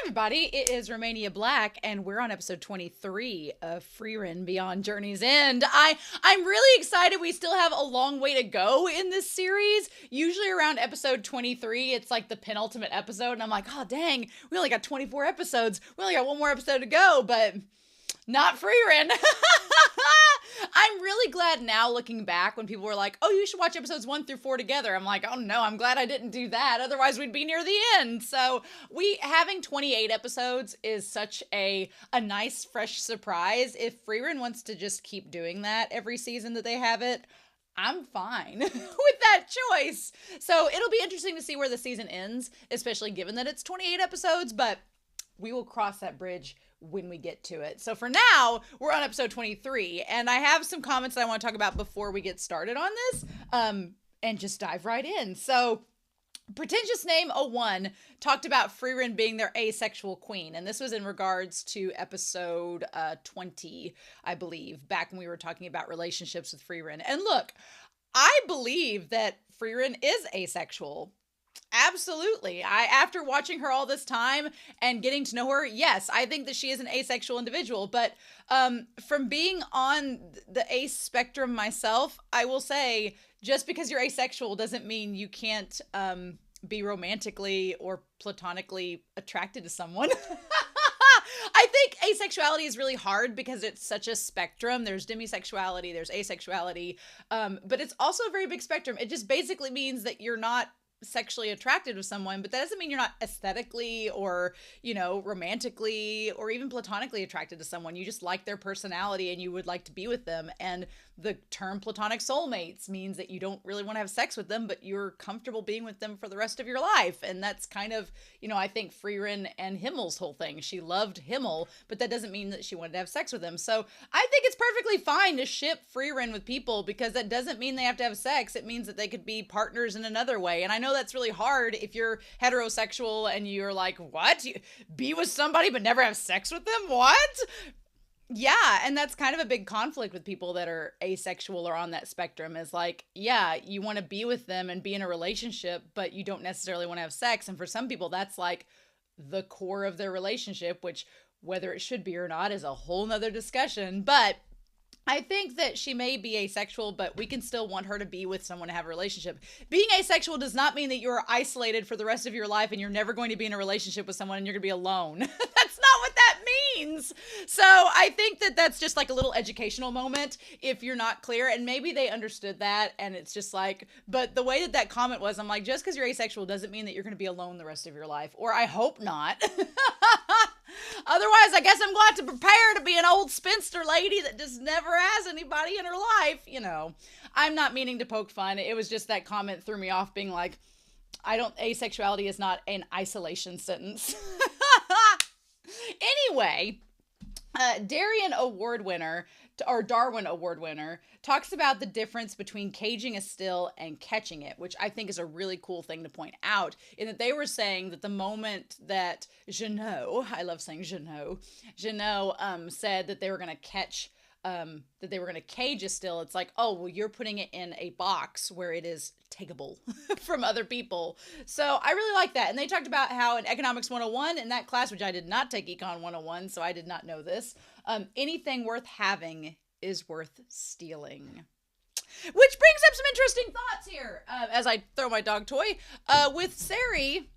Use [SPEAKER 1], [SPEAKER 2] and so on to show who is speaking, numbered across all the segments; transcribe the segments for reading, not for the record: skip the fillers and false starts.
[SPEAKER 1] everybody, it is Romania Black, and we're on episode 23 of Frieren Beyond Journey's End. I'm really excited. We still have a long way to go in this series. Usually around episode 23, it's like the penultimate episode, and I'm like, oh dang, we only got 24 episodes. We only got one more episode to go, but not Frieren. I'm really glad now, looking back, when people were like, oh, you should watch episodes 1 through 4 together. I'm like, oh no, I'm glad I didn't do that. Otherwise, we'd be near the end. So having 28 episodes is such a nice, fresh surprise. If Frieren wants to just keep doing that every season that they have it, I'm fine with that choice. So it'll be interesting to see where the season ends, especially given that it's 28 episodes, but we will cross that bridge when we get to it. So for now, we're on episode 23, and I have some comments that I want to talk about before we get started on this, and just dive right in. So Pretentious Name 01 talked about Frieren being their asexual queen, and this was in regards to episode 20, I believe, back when we were talking about relationships with Frieren. And look, I believe that Frieren is asexual. Absolutely. After watching her all this time and getting to know her, yes, I think that she is an asexual individual. But from being on the ace spectrum myself, I will say, just because you're asexual doesn't mean you can't be romantically or platonically attracted to someone. I think asexuality is really hard because it's such a spectrum. There's demisexuality, there's asexuality, but it's also a very big spectrum. It just basically means that you're not sexually attracted to someone, but that doesn't mean you're not aesthetically or, romantically or even platonically attracted to someone. You just like their personality and you would like to be with them. And the term platonic soulmates means that you don't really want to have sex with them, but you're comfortable being with them for the rest of your life. And that's kind of, I think Frieren and Himmel's whole thing. She loved Himmel, but that doesn't mean that she wanted to have sex with him. So I think it's perfectly fine to ship Frieren with people, because that doesn't mean they have to have sex. It means that they could be partners in another way. And I know that's really hard if you're heterosexual and you're like, what? You be with somebody but never have sex with them? What? Yeah, and that's kind of a big conflict with people that are asexual or on that spectrum, is like, yeah, you want to be with them and be in a relationship, but you don't necessarily want to have sex. And for some people, that's like the core of their relationship, which whether it should be or not is a whole nother discussion. But I think that she may be asexual, but we can still want her to be with someone to have a relationship. Being asexual does not mean that you're isolated for the rest of your life and you're never going to be in a relationship with someone and you're going to be alone. That's not what that means. So I think that that's just like a little educational moment if you're not clear. And maybe they understood that, and it's just like, but the way that comment was, I'm like, just because you're asexual doesn't mean that you're going to be alone the rest of your life. Or I hope not. Otherwise, I guess I'm going to have to prepare to be an old spinster lady that just never has anybody in her life. I'm not meaning to poke fun. It was just that comment threw me off, being like, asexuality is not an isolation sentence. Anyway, Darwin Award winner talks about the difference between caging a still and catching it, which I think is a really cool thing to point out, in that they were saying that the moment that Jeannot, I love saying Jeannot, said that they were going to cage a still, it's like, oh, well, you're putting it in a box where it is takeable from other people. So I really like that. And they talked about how in Economics 101, in that class, which I did not take Econ 101, so I did not know this, anything worth having is worth stealing. Which brings up some interesting thoughts here, as I throw my dog toy. With Sari,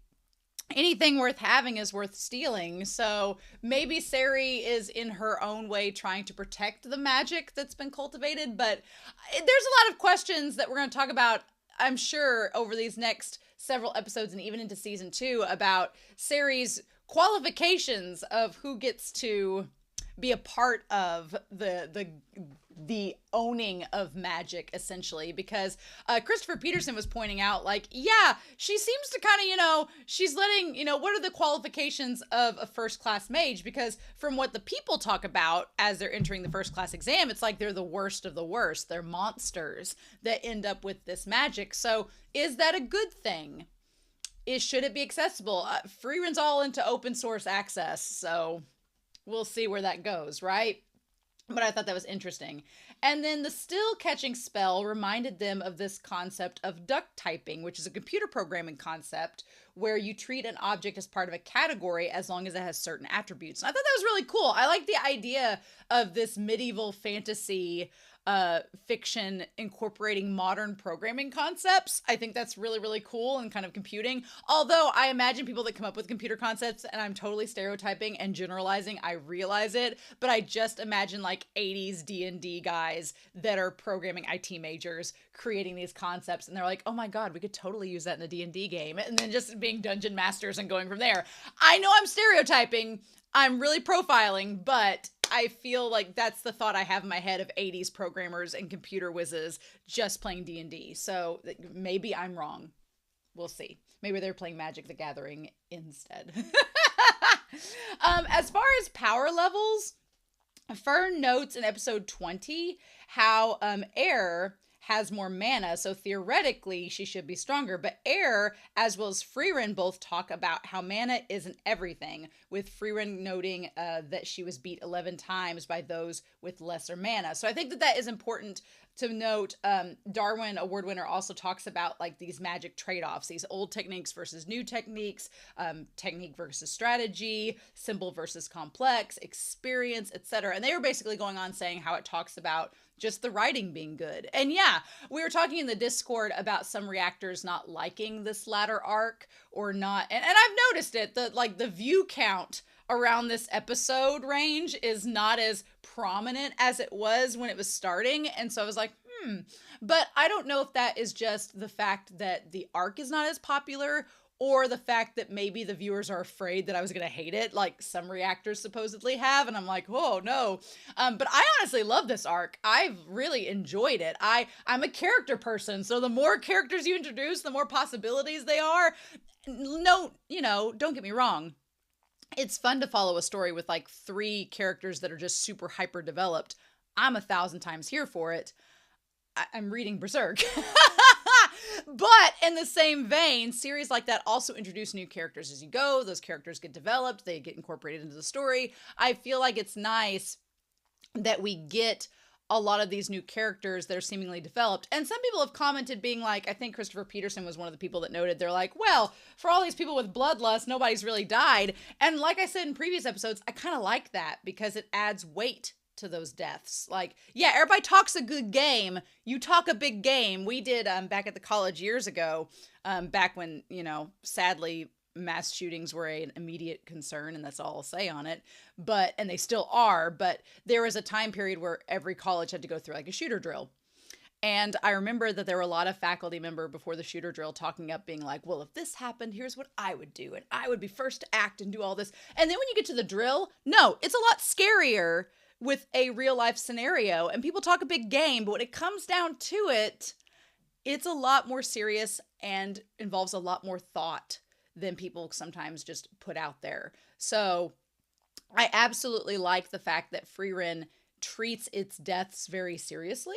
[SPEAKER 1] anything worth having is worth stealing. So maybe Sari is in her own way trying to protect the magic that's been cultivated. But there's a lot of questions that we're going to talk about, I'm sure, over these next several episodes and even into season 2, about Sari's qualifications of who gets to be a part of the owning of magic, essentially, because Christopher Peterson was pointing out, like, yeah, she seems to kind of, she's letting, what are the qualifications of a first-class mage? Because from what the people talk about as they're entering the first-class exam, it's like they're the worst of the worst. They're monsters that end up with this magic. So is that a good thing? Should it be accessible? Frieren's all into open source access, so we'll see where that goes, right? But I thought that was interesting. And then the still catching spell reminded them of this concept of duck typing, which is a computer programming concept where you treat an object as part of a category as long as it has certain attributes. And I thought that was really cool. I like the idea of this medieval fantasy fiction incorporating modern programming concepts. I think that's really, really cool and kind of computing. Although I imagine people that come up with computer concepts, and I'm totally stereotyping and generalizing, I realize it, but I just imagine like 80s D&D guys that are programming IT majors creating these concepts, and they're like, oh my god, we could totally use that in a D&D game, and then just being dungeon masters and going from there. I know I'm stereotyping, I'm really profiling, but I feel like that's the thought I have in my head of 80s programmers and computer whizzes just playing D&D. So maybe I'm wrong. We'll see. Maybe they're playing Magic the Gathering instead. As far as power levels, Fern notes in episode 20 how Air has more mana, so theoretically she should be stronger. But Air, as well as Frieren, both talk about how mana isn't everything, with Frieren noting that she was beat 11 times by those with lesser mana. So I think that that is important to note. Darwin Award winner also talks about like these magic trade-offs, these old techniques versus new techniques, technique versus strategy, simple versus complex, experience, etc. And they were basically going on saying how it talks about just the writing being good. And yeah, we were talking in the Discord about some reactors not liking this latter arc or not. And I've noticed it, the view count around this episode range is not as prominent as it was when it was starting. And so I was like, but I don't know if that is just the fact that the arc is not as popular, or the fact that maybe the viewers are afraid that I was going to hate it, like some reactors supposedly have. And I'm like, whoa, no. But I honestly love this arc. I've really enjoyed it. I'm a character person. So the more characters you introduce, the more possibilities they are. No, don't get me wrong. It's fun to follow a story with like 3 characters that are just super hyper developed. I'm 1,000 times here for it. I'm reading Berserk. But in the same vein, series like that also introduce new characters as you go. Those characters get developed. They get incorporated into the story. I feel like it's nice that we get a lot of these new characters that are seemingly developed. And some people have commented being like, I think Christopher Peterson was one of the people that noted, they're like, well, for all these people with bloodlust, nobody's really died. And like I said in previous episodes, I kind of like that because it adds weight to those deaths. Like, yeah, everybody talks a good game. You talk a big game. We did back at the college years ago, back when, sadly, mass shootings were an immediate concern, and that's all I'll say on it. And they still are, but there was a time period where every college had to go through like a shooter drill. And I remember that there were a lot of faculty member before the shooter drill talking up, being like, well, if this happened, here's what I would do. And I would be first to act and do all this. And then when you get to the drill, no, it's a lot scarier with a real life scenario, and people talk a big game, but when it comes down to it, it's a lot more serious and involves a lot more thought than people sometimes just put out there. So I absolutely like the fact that Frieren treats its deaths very seriously,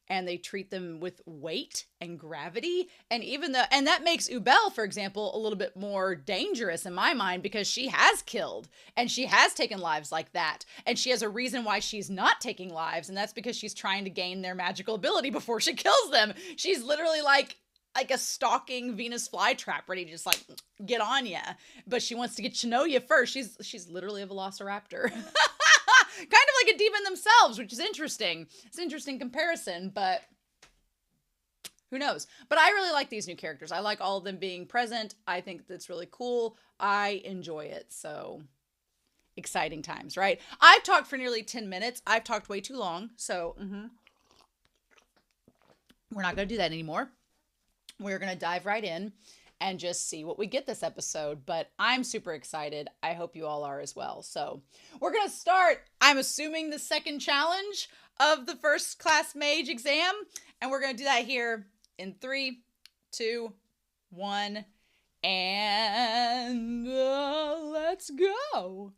[SPEAKER 1] and they treat them with weight and gravity. And and that makes Ubel, for example, a little bit more dangerous in my mind, because she has killed and she has taken lives like that. And she has a reason why she's not taking lives. And that's because she's trying to gain their magical ability before she kills them. She's literally like a stalking Venus flytrap, ready to just like get on ya. But she wants to get to know you first. She's literally a velociraptor. Kind of like a demon themselves, which is interesting. It's an interesting comparison, but who knows? But I really like these new characters. I like all of them being present. I think that's really cool. I enjoy it. So exciting times, right? I've talked for nearly 10 minutes. I've talked way too long. So we're not going to do that anymore. We're going to dive right in and just see what we get this episode. But I'm super excited. I hope you all are as well. So we're going to start, I'm assuming, the second challenge of the First-Class Mage Exam. And we're going to do that here in 3, 2, 1. And let's go.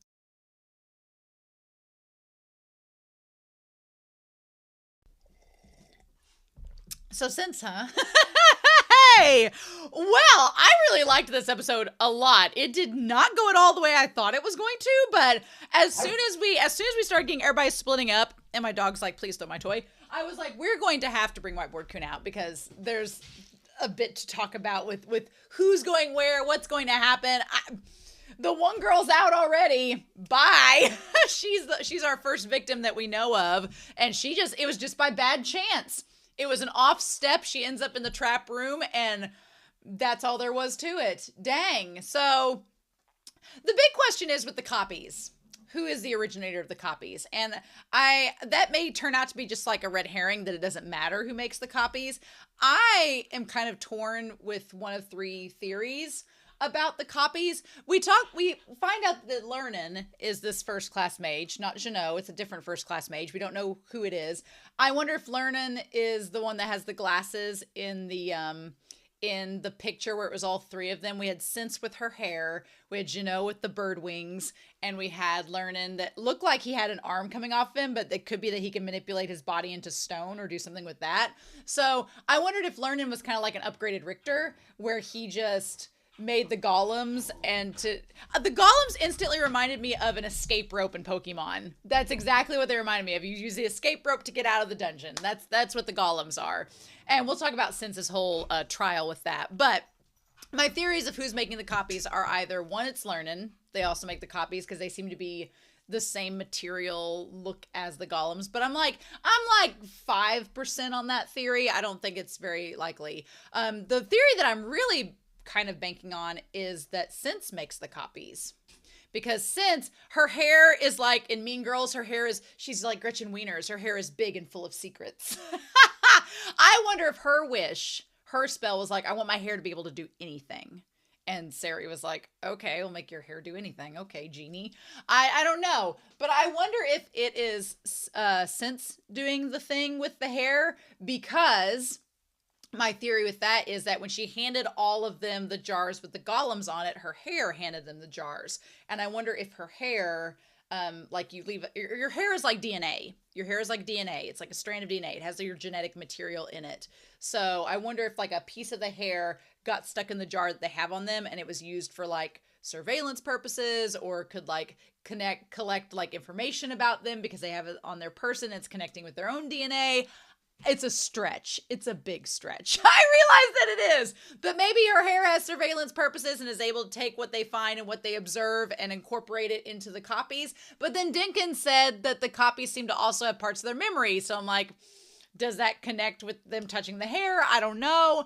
[SPEAKER 1] So since, Hey! Well, I really liked this episode a lot. It did not go at all the way I thought it was going to, but as soon as we started getting everybody splitting up, and my dog's like, please throw my toy, I was like, we're going to have to bring Whiteboard Kun out, because there's a bit to talk about with who's going where, what's going to happen. The one girl's out already. Bye. She's our first victim that we know of, and it was just by bad chance. It was an off step. She ends up in the trap room, and that's all there was to it. Dang. So the big question is with the copies. Who is the originator of the copies? And that may turn out to be just like a red herring, that it doesn't matter who makes the copies. I am kind of torn with one of three theories about the copies. We find out that Lernan is this first-class mage, not Jeannot. It's a different first-class mage. We don't know who it is. I wonder if Lernan is the one that has the glasses in the picture where it was all three of them. We had Sense with her hair, we had Jeannot with the bird wings, and we had Lernan that looked like he had an arm coming off him, but it could be that he can manipulate his body into stone or do something with that. So I wondered if Lernan was kind of like an upgraded Richter, where he just made the golems, and the golems instantly reminded me of an escape rope in Pokemon. That's exactly what they reminded me of. You use the escape rope to get out of the dungeon. That's what the golems are. And we'll talk about Sense's whole trial with that. But my theories of who's making the copies are either one, it's Lernan. They also make the copies because they seem to be the same material look as the golems. But I'm like 5% on that theory. I don't think it's very likely. The theory that I'm really kind of banking on is that Sense makes the copies, because Sense, her hair is like in Mean Girls, she's like Gretchen Wieners. Her hair is big and full of secrets. I wonder if her spell was like, I want my hair to be able to do anything. And Sari was like, okay, we'll make your hair do anything. Okay, genie. I don't know, but I wonder if it is Sense doing the thing with the hair, because my theory with that is that when she handed all of them the jars with the golems on it, her hair handed them the jars. And I wonder if her hair, like you leave, your hair is like DNA. Your hair is like DNA. It's like a strand of DNA. It has your genetic material in it. So I wonder if like a piece of the hair got stuck in the jar that they have on them, and it was used for like surveillance purposes, or could like collect like information about them because they have it on their person. It's connecting with their own DNA. It's a stretch. It's a big stretch. I realize that it is, but maybe her hair has surveillance purposes and is able to take what they find and what they observe and incorporate it into the copies. But then Dinkins said that the copies seem to also have parts of their memory. So I'm like, does that connect with them touching the hair? I don't know.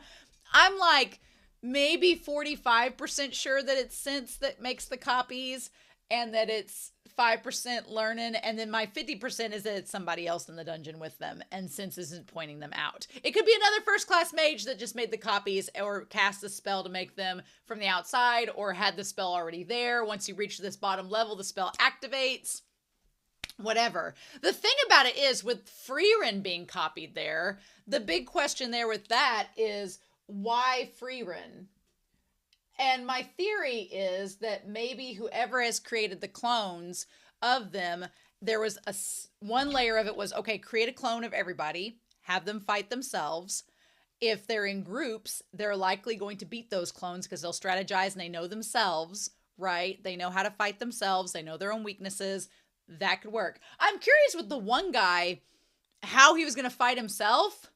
[SPEAKER 1] I'm like maybe 45% sure that it's Sense that makes the copies, and that it's 5% Lernan, and then my 50% is that it's somebody else in the dungeon with them, and Sense isn't pointing them out. It could be another first-class mage that just made the copies, or cast a spell to make them from the outside, or had the spell already there. Once you reach this bottom level, the spell activates. Whatever. The thing about it is, with Frieren being copied there, the big question there with that is, why Frieren? And my theory is that maybe whoever has created the clones of them, there was one layer of it was, okay, create a clone of everybody, have them fight themselves. If they're in groups, they're likely going to beat those clones because they'll strategize and they know themselves, right? They know how to fight themselves. They know their own weaknesses. That could work. I'm curious with the one guy, how he was going to fight himself.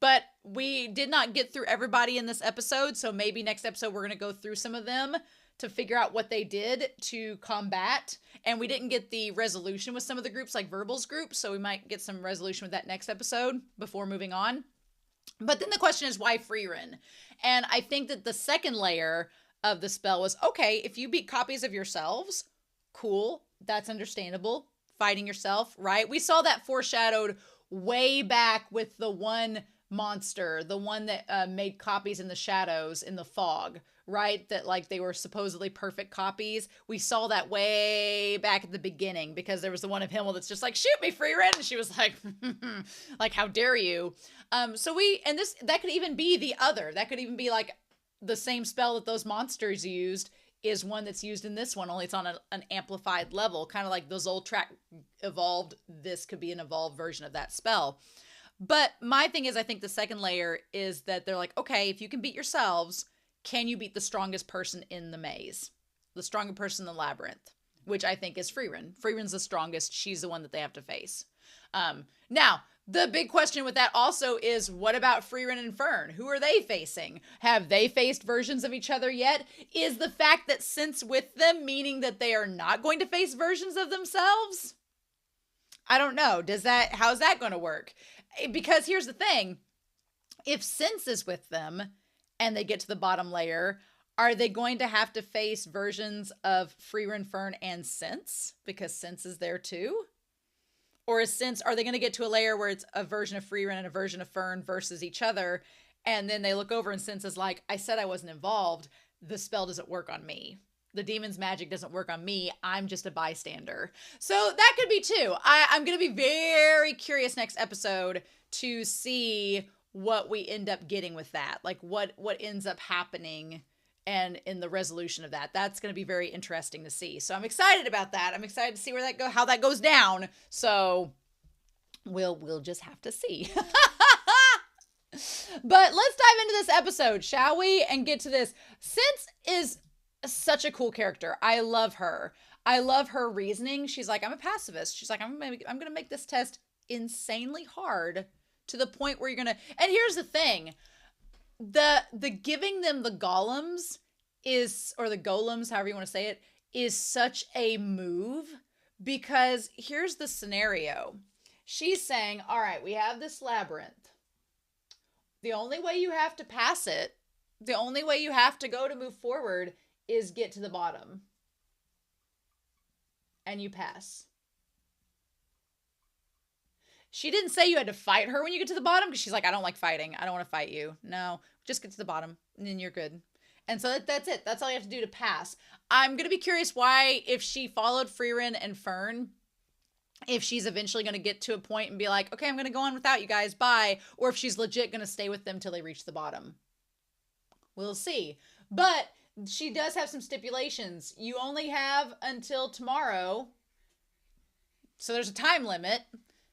[SPEAKER 1] But we did not get through everybody in this episode, so maybe next episode we're going to go through some of them to figure out what they did to combat. And we didn't get the resolution with some of the groups, like Verbal's group, so we might get some resolution with that next episode before moving on. But then the question is, why Frieren? And I think that the second layer of the spell was, okay, if you beat copies of yourselves, cool, that's understandable. Fighting yourself, right? We saw that foreshadowed way back with the one monster, the one that made copies in the shadows in the fog, right? That like they were supposedly perfect copies. We saw that way back at the beginning, because there was the one of Himmel that's just like, shoot me, Frieren, and she was like, like, how dare you? That could even be the other. That could even be like the same spell that those monsters used is one that's used in this one, only it's on an amplified level, kind of like the Zoltrak evolved. This could be an evolved version of that spell. But my thing is, I think the second layer is that they're like, okay, if you can beat yourselves, can you beat the strongest person in the maze? The strongest person in the labyrinth, which I think is Frieren. Frieren's the strongest. She's the one that they have to face. Now, the big question with that also is, what about Frieren and Fern? Who are they facing? Have they faced versions of each other yet? Is the fact that Sense with them meaning that they are not going to face versions of themselves? I don't know. How's that going to work? Because here's the thing. If Sense is with them and they get to the bottom layer, are they going to have to face versions of Frieren, Fern, and Sense? Because Sense is there too? Or are they going to get to a layer where it's a version of Frieren and a version of Fern versus each other, and then they look over and Sense is like, I said I wasn't involved. The spell doesn't work on me. The demon's magic doesn't work on me. I'm just a bystander. So that could be too. I'm going to be very curious next episode to see what we end up getting with that. Like what ends up happening and in the resolution of that. That's going to be very interesting to see. So I'm excited about that. I'm excited to see how that goes down. So we'll just have to see. But let's dive into this episode, shall we? And get to this. Sense is such a cool character. I love her. I love her reasoning. She's like, I'm a pacifist. She's like, I'm going to make this test insanely hard to the point where you're going to, and here's the thing. The giving them the golems or the golems, however you want to say it, is such a move, because here's the scenario. She's saying, all right, we have this labyrinth. The only way you have to pass it, the only way you have to go to move forward is get to the bottom. And you pass. She didn't say you had to fight her when you get to the bottom, because she's like, I don't like fighting. I don't want to fight you. No, just get to the bottom and then you're good. And so that's it. That's all you have to do to pass. I'm going to be curious why, if she followed Frieren and Fern, if she's eventually going to get to a point and be like, okay, I'm going to go on without you guys. Bye. Or if she's legit going to stay with them till they reach the bottom. We'll see. But she does have some stipulations. You only have until tomorrow. So there's a time limit.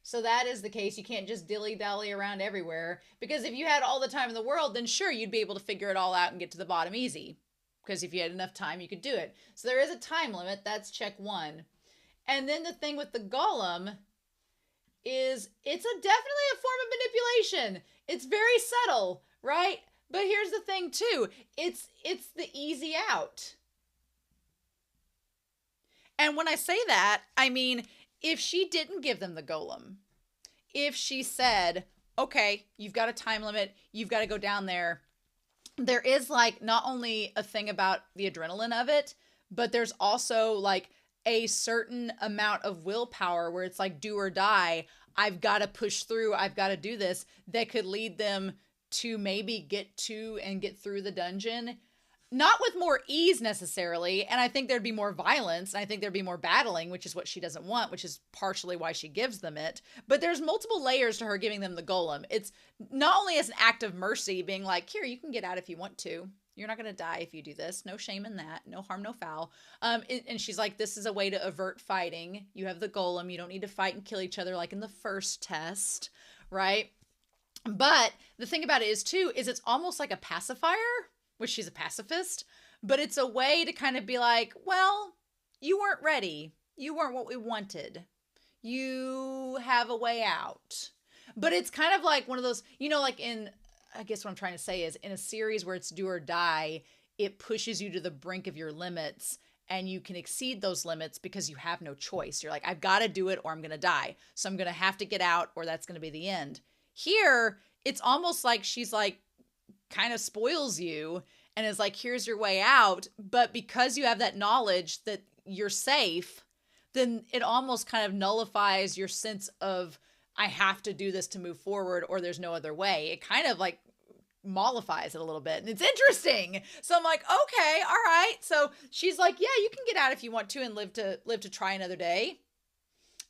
[SPEAKER 1] So that is the case. You can't just dilly-dally around everywhere. Because if you had all the time in the world, then sure, you'd be able to figure it all out and get to the bottom easy. Because if you had enough time, you could do it. So there is a time limit. That's check 1. And then the thing with the golem is it's definitely a form of manipulation. It's very subtle, right? But here's the thing too. It's the easy out. And when I say that, I mean, if she didn't give them the golem, if she said, okay, you've got a time limit, you've got to go down there, there is like not only a thing about the adrenaline of it, but there's also like a certain amount of willpower where it's like do or die. I've got to push through. I've got to do this. That could lead them to maybe get to and get through the dungeon. Not with more ease necessarily, and I think there'd be more violence, and I think there'd be more battling, which is what she doesn't want, which is partially why she gives them it. But there's multiple layers to her giving them the golem. It's not only as an act of mercy, being like, here, you can get out if you want to. You're not going to die if you do this. No shame in that. No harm, no foul. And she's like, this is a way to avert fighting. You have the golem. You don't need to fight and kill each other like in the first test, right? But the thing about it is, too, is it's almost like a pacifier, which she's a pacifist, but it's a way to kind of be like, well, you weren't ready. You weren't what we wanted. You have a way out. But it's kind of like one of those, like I guess what I'm trying to say is in a series where it's do or die, it pushes you to the brink of your limits and you can exceed those limits because you have no choice. You're like, I've got to do it or I'm going to die. So I'm going to have to get out or that's going to be the end. Here, it's almost like she's like, kind of spoils you and is like, here's your way out. But because you have that knowledge that you're safe, then it almost kind of nullifies your sense of, I have to do this to move forward or there's no other way. It kind of like mollifies it a little bit. And it's interesting. So I'm like, okay, all right. So she's like, yeah, you can get out if you want to and live to try another day.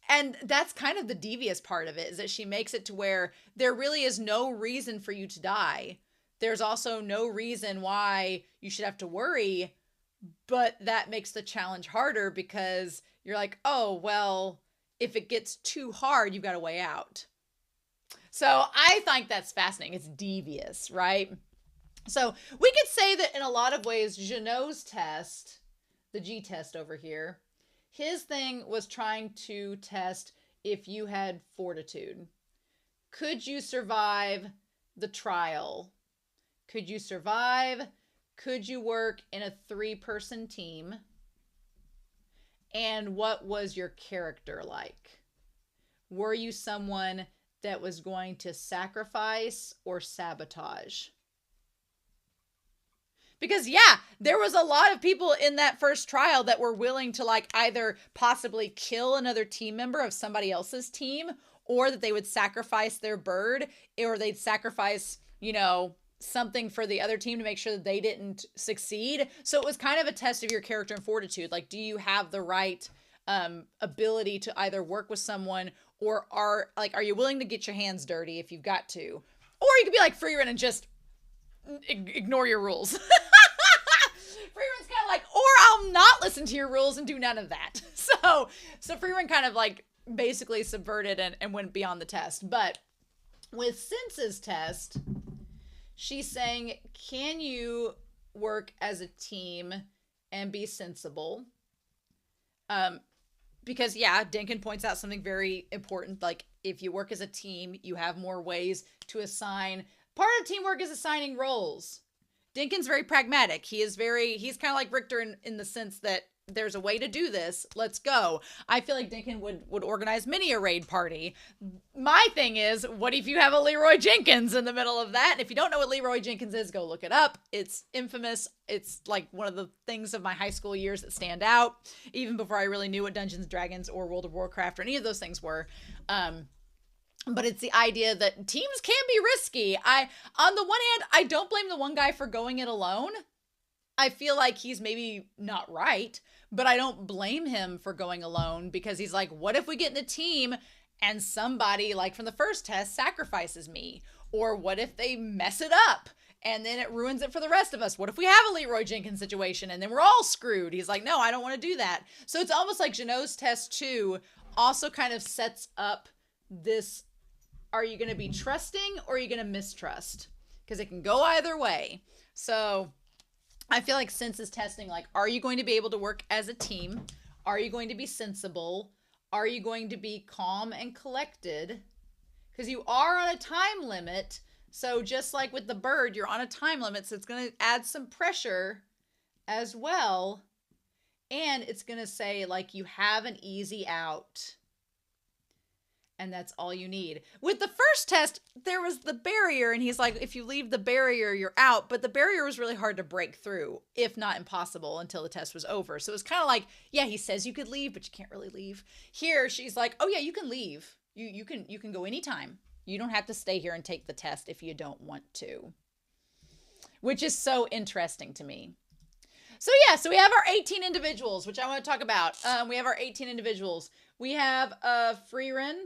[SPEAKER 1] And that's kind of the devious part of it, is that she makes it to where there really is no reason for you to die. There's also no reason why you should have to worry, but that makes the challenge harder because you're like, oh, well, if it gets too hard, you've got a way out. So I think that's fascinating. It's devious, right? So we could say that in a lot of ways, Jeannot's test, the G test over here, his thing was trying to test if you had fortitude? Could you survive the trial? Could you survive? Could you work in a 3-person team? And what was your character like? Were you someone that was going to sacrifice or sabotage? Because yeah, there was a lot of people in that first trial that were willing to like either possibly kill another team member of somebody else's team, or that they would sacrifice their bird, or they'd sacrifice, you know, something for the other team to make sure that they didn't succeed. So it was kind of a test of your character and fortitude. Like, do you have the right ability to either work with someone, or are you willing to get your hands dirty if you've got to? Or you could be like Frieren and just ignore your rules. Frieren's kind of like, or I'll not listen to your rules and do none of that. So Frieren kind of like basically subverted and went beyond the test. But with Sense's test, she's saying, can you work as a team and be sensible? Because yeah, Dinkin points out something very important. Like, if you work as a team, you have more ways to assign. Part of teamwork is assigning roles. Dinkin's very pragmatic. He's kind of like Richter in the sense that there's a way to do this. Let's go. I feel like Dinkin would organize many a raid party. My thing is, what if you have a Leroy Jenkins in the middle of that? And if you don't know what Leroy Jenkins is, go look it up. It's infamous. It's like one of the things of my high school years that stand out, even before I really knew what Dungeons & Dragons or World of Warcraft or any of those things were. But it's the idea that teams can be risky. On the one hand, I don't blame the one guy for going it alone. I feel like he's maybe not right, but I don't blame him for going alone, because he's like, what if we get in a team and somebody, like from the first test, sacrifices me? Or what if they mess it up and then it ruins it for the rest of us? What if we have a Leroy Jenkins situation and then we're all screwed? He's like, no, I don't want to do that. So it's almost like Jeannot's test 2 also kind of sets up this, are you going to be trusting or are you going to mistrust? Because it can go either way. So I feel like Sense is testing, like, are you going to be able to work as a team? Are you going to be sensible? Are you going to be calm and collected? Because you are on a time limit. So just like with the bird, you're on a time limit. So it's going to add some pressure as well. And it's going to say, like, you have an easy out. And that's all you need. With the first test, there was the barrier, and he's like, if you leave the barrier, you're out. But the barrier was really hard to break through, if not impossible, until the test was over. So it was kind of like, yeah, he says you could leave, but you can't really leave. Here, she's like, oh yeah, you can leave. You can go anytime. You don't have to stay here and take the test if you don't want to. Which is so interesting to me. So yeah, so we have our 18 individuals, which I want to talk about. We have our 18 individuals. We have Frieren.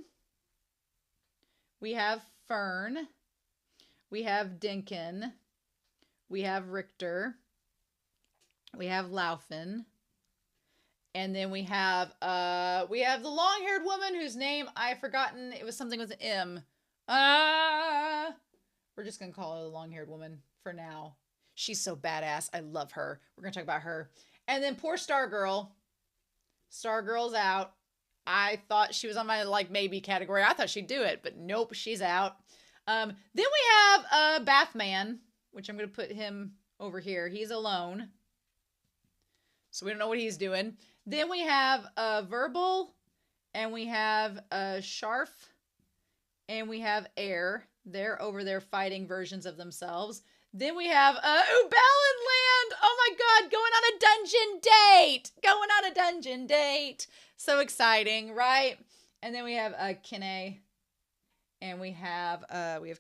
[SPEAKER 1] We have Fern, we have Dinkin, we have Richter, we have Laufin, and then we have the long-haired woman whose name I've forgotten. It was something with an M. We're just gonna call her the long-haired woman for now. She's so badass. I love her. We're gonna talk about her. And then poor Stargirl. Stargirl's out. I thought she was on my, like, maybe category. I thought she'd do it, but nope, she's out. Then we have Bathman, which I'm going to put him over here. He's alone. So we don't know what he's doing. Then we have Verbal, and we have Sharf, and we have Air. They're over there fighting versions of themselves. Then we have Ballinland. Oh my God, going on a dungeon date. Going on a dungeon date. So exciting, right? And then we have Kinney. And we have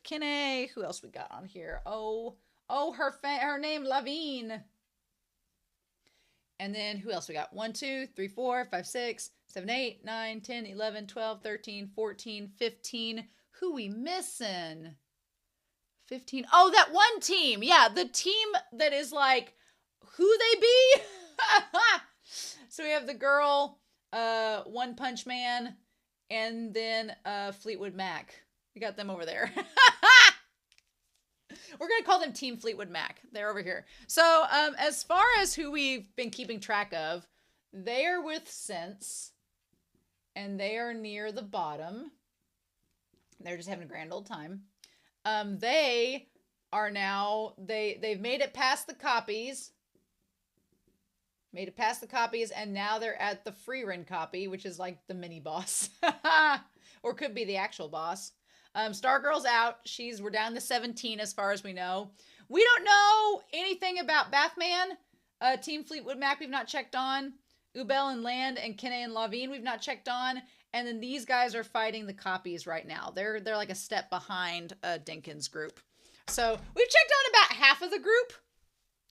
[SPEAKER 1] Kinney. Who else we got on here? Oh, her name, Lavine. And then who else we got? 1, 2, 3, 4, 5, 6, 7, 8, 9, 10, 11, 12, 13, 14, 15. Who we missing? 15. Oh, that one team. Yeah, the team that is like who they be. So we have the girl, One Punch Man, and then Fleetwood Mac. We got them over there. We're going to call them Team Fleetwood Mac. They're over here. So as far as who we've been keeping track of, they are with Sense. and they are near the bottom. They're just having a grand old time. They are now, they've made it past the copies. Made it past the copies, and now they're at the Frieren copy, which is like the mini boss. Or could be the actual boss. Stargirl's out. We're down to 17 as far as we know. We don't know anything about Bathman. Team Fleetwood Mac we've not checked on. Ubel and Land and Kenne and Lavine we've not checked on. And then these guys are fighting the copies right now. They're like a step behind Dinkin's group. So we've checked on about half of the group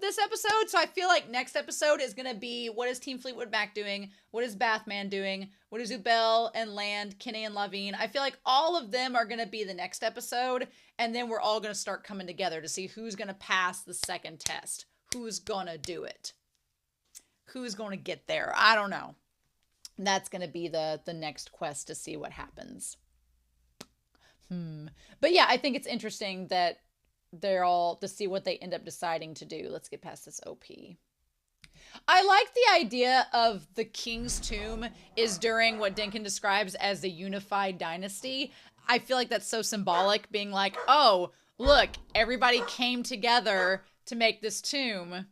[SPEAKER 1] this episode, so I feel like next episode is going to be, what is Team Fleetwood Mac doing? What is Bathman doing? What is Ubel and Land, Kenne and Lavine? I feel like all of them are going to be the next episode, and then we're all going to start coming together to see who's going to pass the second test. Who's going to do it? Who's going to get there? I don't know. That's going to be the next quest to see what happens. But yeah, I think it's interesting that they're all to see what they end up deciding to do. Let's get past this OP. I like the idea of the King's Tomb is during what Dinkin describes as the unified dynasty. I feel like that's so symbolic, being like, oh, look, everybody came together to make this tomb.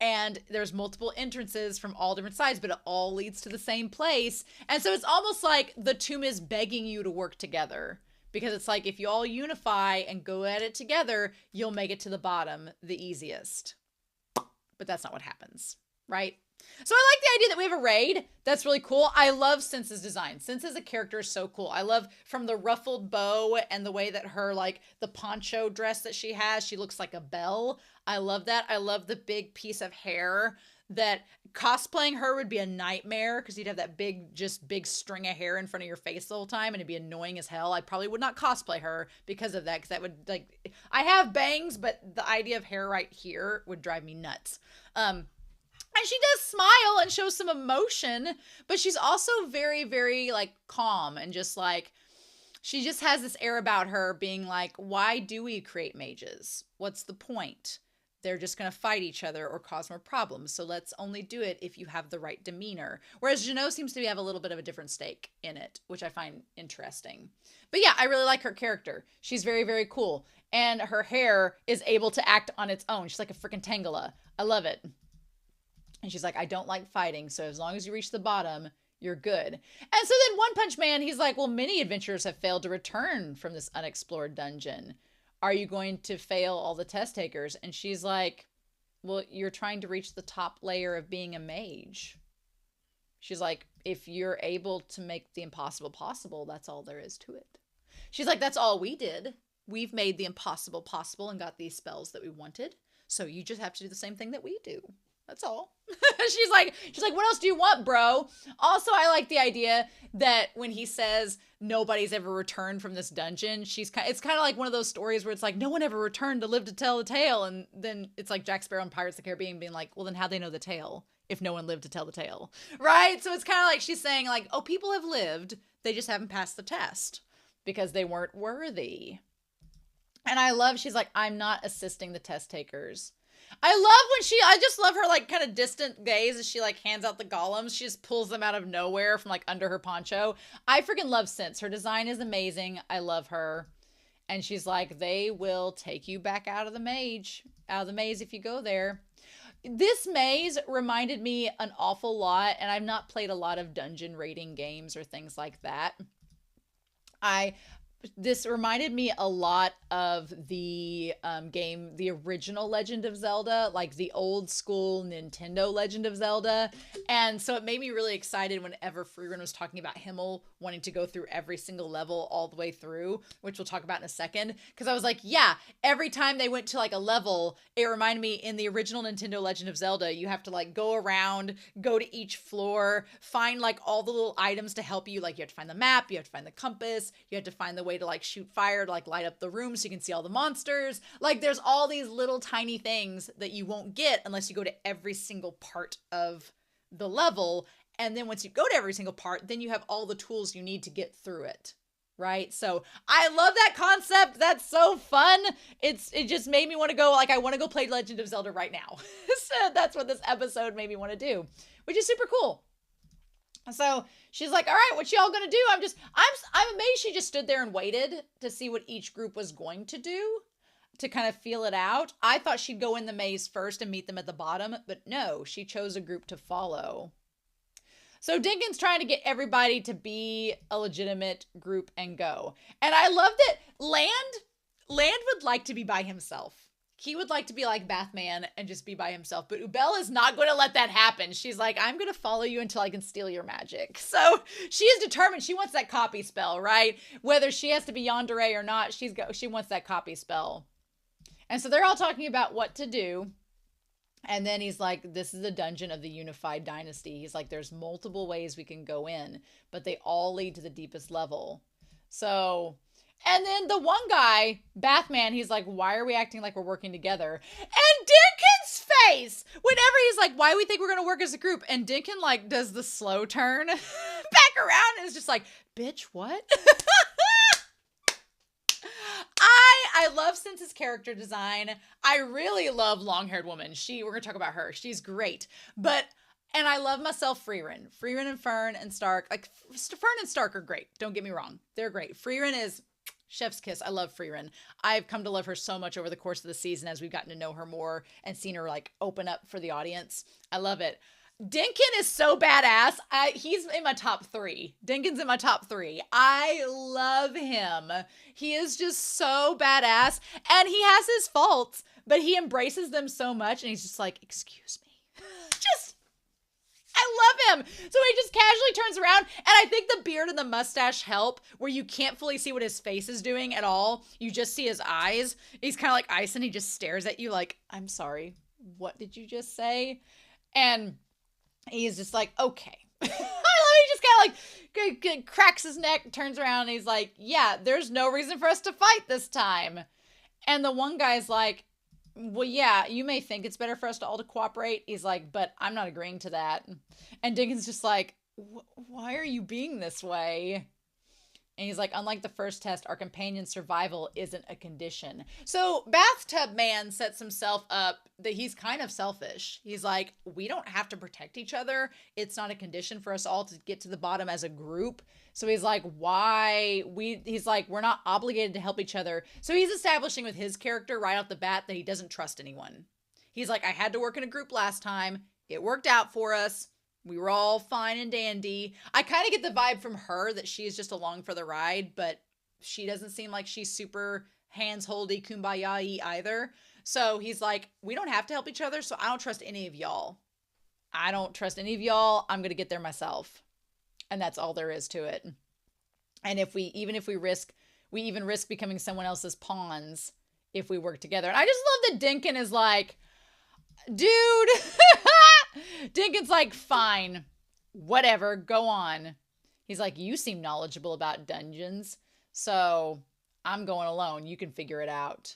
[SPEAKER 1] And there's multiple entrances from all different sides, but it all leads to the same place. And so it's almost like the tomb is begging you to work together. Because it's like, if you all unify and go at it together, you'll make it to the bottom the easiest. But that's not what happens, right? So I like the idea that we have a raid. That's really cool. I love Sense's design. Sense as a character is so cool. I love from the ruffled bow and the way that her, like, the poncho dress that she has, she looks like a belle. I love that. I love the big piece of hair that cosplaying her would be a nightmare because you'd have that big string of hair in front of your face the whole time and it'd be annoying as hell. I probably would not cosplay her because of that, because that would, like, I have bangs, but the idea of hair right here would drive me nuts. And she does smile and show some emotion, but she's also very, very, like, calm and just like, she just has this air about her being like, why do we create mages? What's the point? They're just going to fight each other or cause more problems. So let's only do it if you have the right demeanor. Whereas Jeannot seems to have a little bit of a different stake in it, which I find interesting. But yeah, I really like her character. She's very, very cool. And her hair is able to act on its own. She's like a freaking Tangela. I love it. And she's like, I don't like fighting. So as long as you reach the bottom, you're good. And so then One Punch Man, he's like, well, many adventurers have failed to return from this unexplored dungeon. Are you going to fail all the test takers? And she's like, well, you're trying to reach the top layer of being a mage. She's like, if you're able to make the impossible possible, that's all there is to it. She's like, that's all we did. We've made the impossible possible and got these spells that we wanted. So you just have to do the same thing that we do. That's all. she's like, what else do you want, bro? Also, I like the idea that when he says nobody's ever returned from this dungeon, it's kind of like one of those stories where it's like, no one ever returned to live to tell the tale. And then it's like Jack Sparrow and Pirates of the Caribbean being like, well, then how'd they know the tale if no one lived to tell the tale? Right? So it's kind of like she's saying like, oh, people have lived. They just haven't passed the test because they weren't worthy. And I love, she's like, I'm not assisting the test takers. I just love her, like, kind of distant gaze as she, like, hands out the golems. She just pulls them out of nowhere from, like, under her poncho. I freaking love Sense. Her design is amazing. I love her. And she's like, they will take you back out of the maze if you go there. This maze reminded me an awful lot, and I've not played a lot of dungeon raiding games or things like that. This reminded me a lot of the game, the original Legend of Zelda, like the old school Nintendo Legend of Zelda. And so it made me really excited whenever Frieren was talking about Himmel wanting to go through every single level all the way through, which we'll talk about in a second. Because I was like, yeah, every time they went to like a level, it reminded me in the original Nintendo Legend of Zelda, you have to like go around, go to each floor, find like all the little items to help you. Like you have to find the map, you have to find the compass, you have to find the way to like shoot fire to like light up the room so you can see all the monsters. Like there's all these little tiny things that you won't get unless you go to every single part of the level. And then once you go to every single part, then you have all the tools you need to get through it. Right? So I love that concept. That's so fun. It just made me want to go, like, I want to go play Legend of Zelda right now. So that's what this episode made me want to do, which is super cool. So she's like, all right, what y'all gonna do? I'm amazed she just stood there and waited to see what each group was going to do, to kind of feel it out. I thought she'd go in the maze first and meet them at the bottom, but no, she chose a group to follow. So Dinkin's trying to get everybody to be a legitimate group and go. And I love that Land would like to be by himself. He would like to be like Bathman and just be by himself. But Ubel is not going to let that happen. She's like, I'm going to follow you until I can steal your magic. So she is determined. She wants that copy spell, right? Whether she has to be yandere or not, she wants that copy spell. And so they're all talking about what to do. And then he's like, this is a dungeon of the unified dynasty. He's like, there's multiple ways we can go in, but they all lead to the deepest level. So, and then the one guy, Bathman, he's like, why are we acting like we're working together? And Dinkin's face, whenever he's like, why do we think we're going to work as a group? And Dinkin like does the slow turn back around and is just like, bitch, what? I love Sense's character design. I really love long-haired woman. We're going to talk about her. She's great. And I love myself Frieren. Frieren and Fern and Stark. Like, Fern and Stark are great. Don't get me wrong. They're great. Frieren is chef's kiss. I love Frieren. I've come to love her so much over the course of the season as we've gotten to know her more and seen her like open up for the audience. I love it. Dinkin is so badass. He's in my top 3. Dinkin's in my top 3. I love him. He is just so badass. And he has his faults, but he embraces them so much. And he's just like, excuse me. I love him. So he just casually turns around. And I think the beard and the mustache help, where you can't fully see what his face is doing at all. You just see his eyes. He's kind of like ice and he just stares at you like, I'm sorry. What did you just say? And he's just like, okay. I love it. He just kind of like cracks his neck, turns around, and he's like, yeah, there's no reason for us to fight this time. And the one guy's like, well, yeah, you may think it's better for us to all to cooperate. He's like, but I'm not agreeing to that. And Dinkin's just like, why are you being this way? And he's like, unlike the first test, our companion's survival isn't a condition. So Bathtub Man sets himself up that he's kind of selfish. He's like, we don't have to protect each other. It's not a condition for us all to get to the bottom as a group. So he's like, he's like, we're not obligated to help each other. So he's establishing with his character right off the bat that he doesn't trust anyone. He's like, I had to work in a group last time. It worked out for us. We were all fine and dandy. I kind of get the vibe from her that she's just along for the ride, but she doesn't seem like she's super hands-holdy, kumbaya-y either. So he's like, we don't have to help each other, so I don't trust any of y'all. I'm going to get there myself. And that's all there is to it. And if we risk becoming someone else's pawns if we work together. And I just love that Dinkin is like, dude, Dinkin's like, fine, whatever, go on. He's like, you seem knowledgeable about dungeons, so I'm going alone. You can figure it out.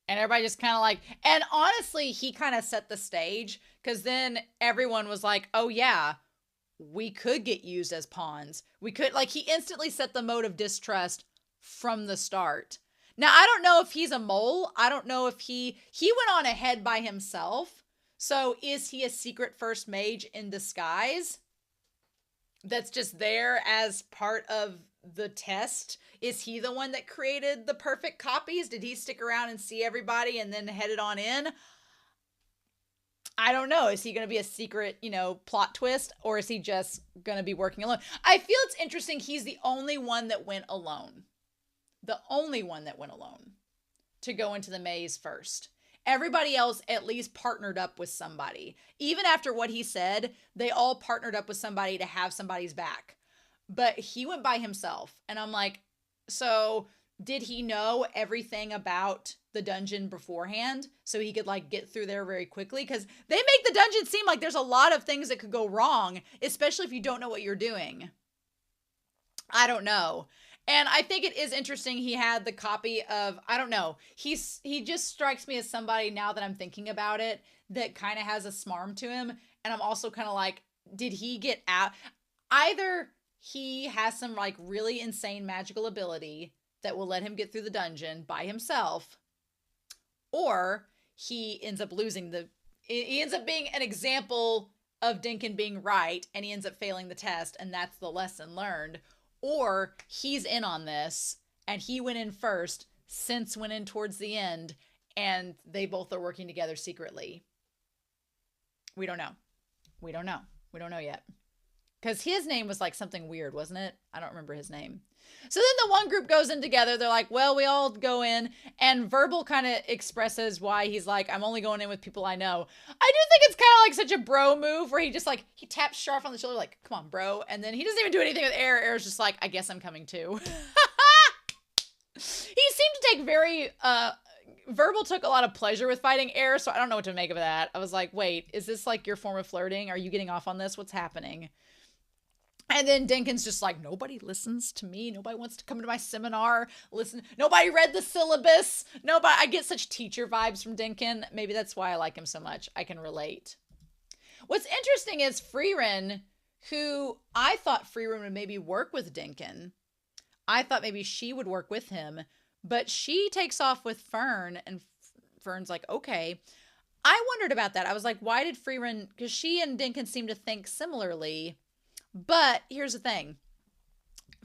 [SPEAKER 1] And everybody just kind of like, and honestly, he kind of set the stage, because then everyone was like, oh yeah, we could get used as pawns. We could, like, he instantly set the mode of distrust from the start. Now, I don't know if he's a mole. I don't know if he went on ahead by himself. So is he a secret first mage in disguise that's just there as part of the test? Is he the one that created the perfect copies? Did he stick around and see everybody and then headed on in? I don't know. Is he going to be a secret, plot twist, or is he just going to be working alone? I feel it's interesting. He's the only one that went alone. The only one that went alone to go into the maze first. Everybody else at least partnered up with somebody. Even after what he said, they all partnered up with somebody to have somebody's back. But he went by himself. And I'm like, so did he know everything about the dungeon beforehand so he could get through there very quickly? Because they make the dungeon seem like there's a lot of things that could go wrong, especially if you don't know what you're doing. I don't know. And I think it is interesting he had the copy of, I don't know, he just strikes me as somebody, now that I'm thinking about it, that kind of has a smarm to him. And I'm also kind of like, did he get out? Either he has some really insane magical ability that will let him get through the dungeon by himself, or he ends up losing he ends up being an example of Dinkin being right and he ends up failing the test and that's the lesson learned, or he's in on this and he went in first, Sense went in towards the end, and they both are working together secretly. We don't know. We don't know yet. Because his name was like something weird, wasn't it? I don't remember his name. So then the one group goes in together. They're like, well, we all go in. And Verbal kind of expresses why he's like, I'm only going in with people I know. I do think it's kind of like such a bro move where he just like, he taps Sharf on the shoulder like, come on, bro. And then he doesn't even do anything with Air. Air's just like, I guess I'm coming too. He seemed to take very, Verbal took a lot of pleasure with fighting Air, so I don't know what to make of that. I was like, wait, is this like your form of flirting? Are you getting off on this? What's happening? And then Dinkin's just like, nobody listens to me. Nobody wants to come to my seminar. Listen, nobody read the syllabus. Nobody. I get such teacher vibes from Dinkin. Maybe that's why I like him so much. I can relate. What's interesting is Frieren, who I thought Frieren would maybe work with Dinkin. I thought maybe she would work with him, but she takes off with Fern, and Fern's like, okay. I wondered about that. I was like, why did Frieren, because she and Dinkin seem to think similarly. But here's the thing.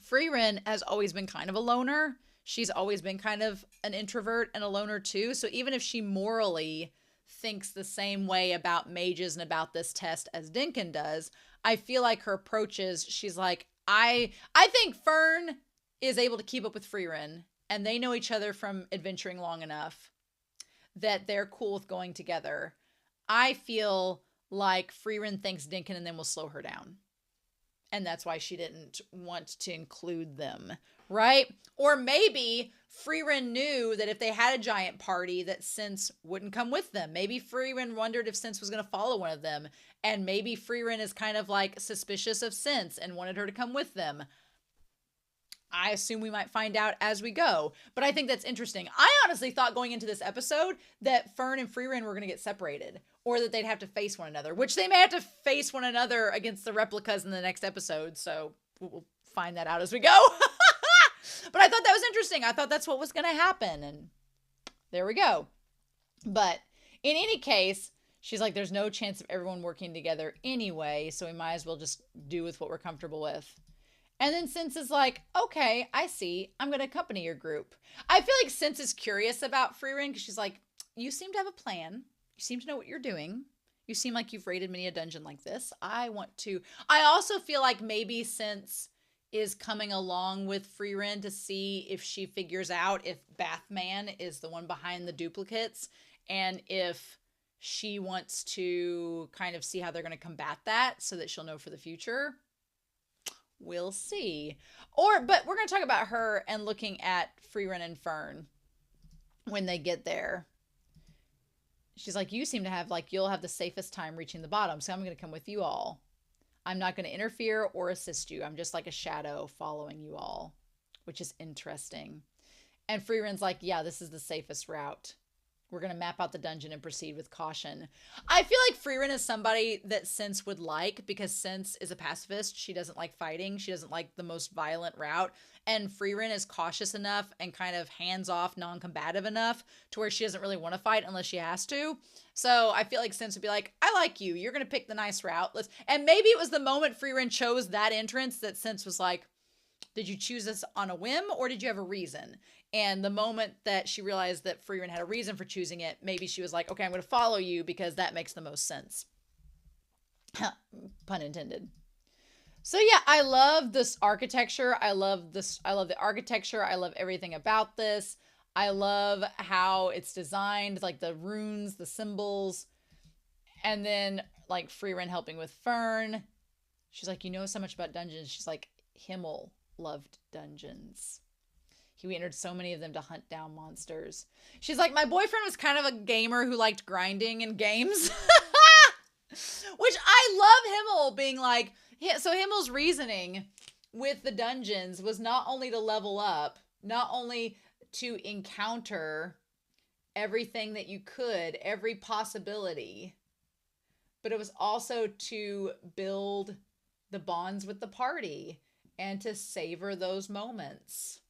[SPEAKER 1] Frieren has always been kind of a loner. She's always been kind of an introvert and a loner too. So even if she morally thinks the same way about mages and about this test as Dinkin does, I feel like her approach is, she's like, I think Fern is able to keep up with Frieren, and they know each other from adventuring long enough that they're cool with going together. I feel like Frieren thinks Dinkin and then will slow her down. And that's why she didn't want to include them, right? Or maybe Frieren knew that if they had a giant party that Sense wouldn't come with them. Maybe Frieren wondered if Sense was going to follow one of them. And maybe Frieren is kind of like suspicious of Sense and wanted her to come with them. I assume we might find out as we go. But I think that's interesting. I honestly thought going into this episode that Fern and Frieren were going to get separated, or that they'd have to face one another, which they may have to face one another against the replicas in the next episode. So we'll find that out as we go. But I thought that was interesting. I thought that's what was going to happen. And there we go. But in any case, she's like, there's no chance of everyone working together anyway. So we might as well just do with what we're comfortable with. And then Sense is like, okay, I see. I'm going to accompany your group. I feel like Sense is curious about Frieren because she's like, you seem to have a plan. You seem to know what you're doing. You seem like you've raided many a dungeon like this. I also feel like maybe Sense is coming along with Frieren to see if she figures out if Bathman is the one behind the duplicates, and if she wants to kind of see how they're going to combat that so that she'll know for the future. We'll see. But we're going to talk about her and looking at Frieren and Fern when they get there. She's like, you seem to have, like, you'll have the safest time reaching the bottom, so I'm going to come with you all. I'm not going to interfere or assist you. I'm just like a shadow following you all, which is interesting. And Frieren's like, yeah, this is the safest route. We're going to map out the dungeon and proceed with caution. I feel like Frieren is somebody that Sense would like because Sense is a pacifist. She doesn't like fighting. She doesn't like the most violent route. And Frieren is cautious enough and kind of hands-off, non-combative enough to where she doesn't really want to fight unless she has to. So I feel like Sense would be like, I like you. You're going to pick the nice route. And maybe it was the moment Frieren chose that entrance that Sense was like, did you choose this on a whim or did you have a reason? And the moment that she realized that Frieren had a reason for choosing it, maybe she was like, okay, I'm going to follow you because that makes the most sense. Pun intended. So yeah, I love this architecture. I love the architecture. I love everything about this. I love how it's designed, like the runes, the symbols, and then like Frieren helping with Fern. She's like, you know so much about dungeons. She's like, Himmel loved dungeons. He entered so many of them to hunt down monsters. She's like, my boyfriend was kind of a gamer who liked grinding in games. Which I love Himmel being like, yeah, so Himmel's reasoning with the dungeons was not only to level up, not only to encounter everything that you could, every possibility, but it was also to build the bonds with the party and to savor those moments.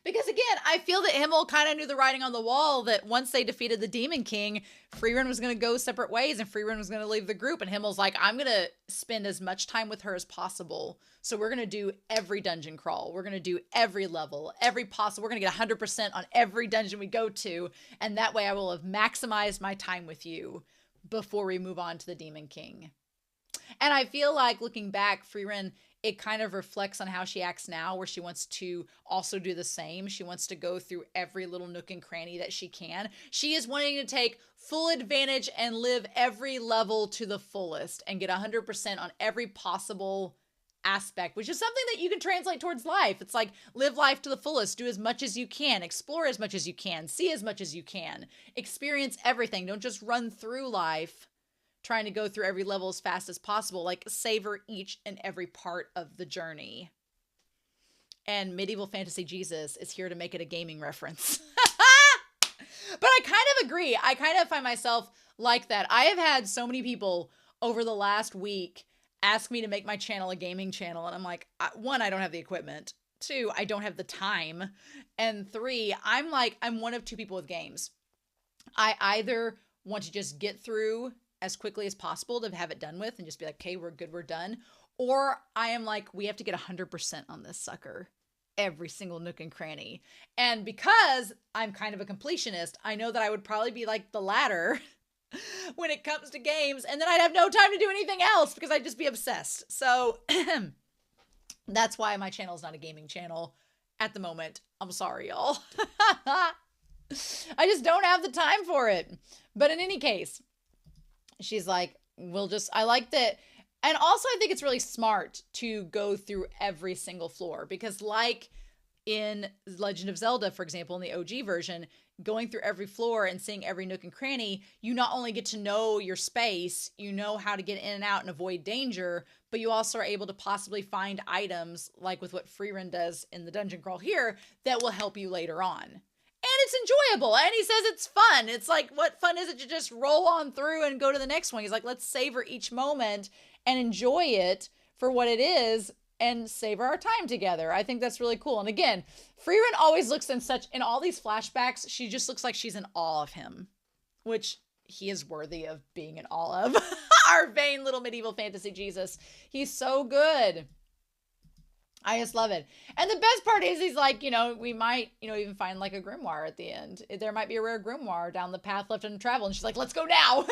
[SPEAKER 1] Because again, I feel that Himmel kind of knew the writing on the wall that once they defeated the Demon King, Frieren was going to go separate ways and Frieren was going to leave the group. And Himmel's like, I'm going to spend as much time with her as possible. So we're going to do every dungeon crawl. We're going to do every level, every possible. We're going to get 100% on every dungeon we go to. And that way I will have maximized my time with you before we move on to the Demon King. And I feel like looking back, Frieren, it kind of reflects on how she acts now, where she wants to also do the same. She wants to go through every little nook and cranny that she can. She is wanting to take full advantage and live every level to the fullest and get 100% on every possible aspect, which is something that you can translate towards life. It's like live life to the fullest, do as much as you can, explore as much as you can, see as much as you can, experience everything. Don't just run through life trying to go through every level as fast as possible. Like, savor each and every part of the journey. And Medieval Fantasy Jesus is here to make it a gaming reference. But I kind of agree. I kind of find myself like that. I have had so many people over the last week ask me to make my channel a gaming channel. And I'm like, one, I don't have the equipment. Two, I don't have the time. And three, I'm one of two people with games. I either want to just get through as quickly as possible to have it done with and just be like, okay, we're good, we're done. Or I am like, we have to get 100% on this sucker. Every single nook and cranny. And because I'm kind of a completionist, I know that I would probably be like the latter when it comes to games. And then I'd have no time to do anything else because I'd just be obsessed. So that's why my channel is not a gaming channel at the moment. I'm sorry, y'all. I just don't have the time for it. But in any case, she's like, I like that. And also I think it's really smart to go through every single floor because like in Legend of Zelda, for example, in the OG version, going through every floor and seeing every nook and cranny, you not only get to know your space, you know how to get in and out and avoid danger, but you also are able to possibly find items like with what Frieren does in the dungeon crawl here that will help you later on. And it's enjoyable. And he says it's fun. It's like, what fun is it to just roll on through and go to the next one? He's like, let's savor each moment and enjoy it for what it is and savor our time together. I think that's really cool. And again, Frieren always looks in all these flashbacks, she just looks like she's in awe of him, which he is worthy of being in awe of. Our vain little medieval fantasy Jesus. He's so good. I just love it. And the best part is he's like, we might, even find like a grimoire at the end. There might be a rare grimoire down the path left untraveled. And she's like, let's go now.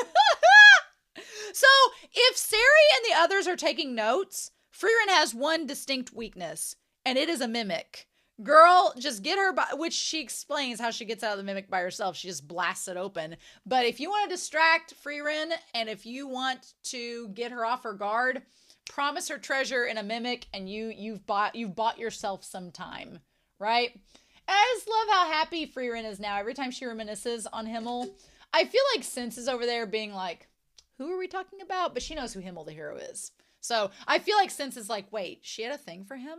[SPEAKER 1] So if Sari and the others are taking notes, Frieren has one distinct weakness, and it is a mimic. Girl, just get her, which she explains how she gets out of the mimic by herself. She just blasts it open. But if you want to distract Frieren, and if you want to get her off her guard, promise her treasure in a mimic, and you've bought yourself some time, right? And I just love how happy Frieren is now. Every time she reminisces on Himmel, I feel like Sense is over there being like, who are we talking about? But she knows who Himmel the hero is. So I feel like Sense is like, wait, she had a thing for him?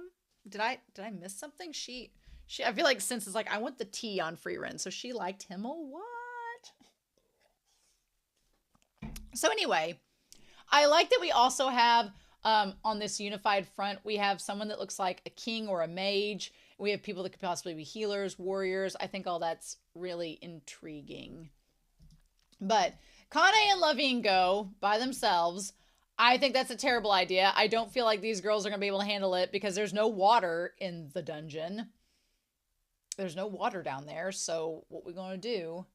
[SPEAKER 1] Did I miss something? I feel like Sense is like, I want the tea on Frieren. So she liked Himmel? What? So anyway, I like that we also have on this unified front, we have someone that looks like a king or a mage. We have people that could possibly be healers, warriors. I think all that's really intriguing. But Kane and Lovine go by themselves. I think that's a terrible idea. I don't feel like these girls are going to be able to handle it because there's no water in the dungeon. There's no water down there. So what we're going to do,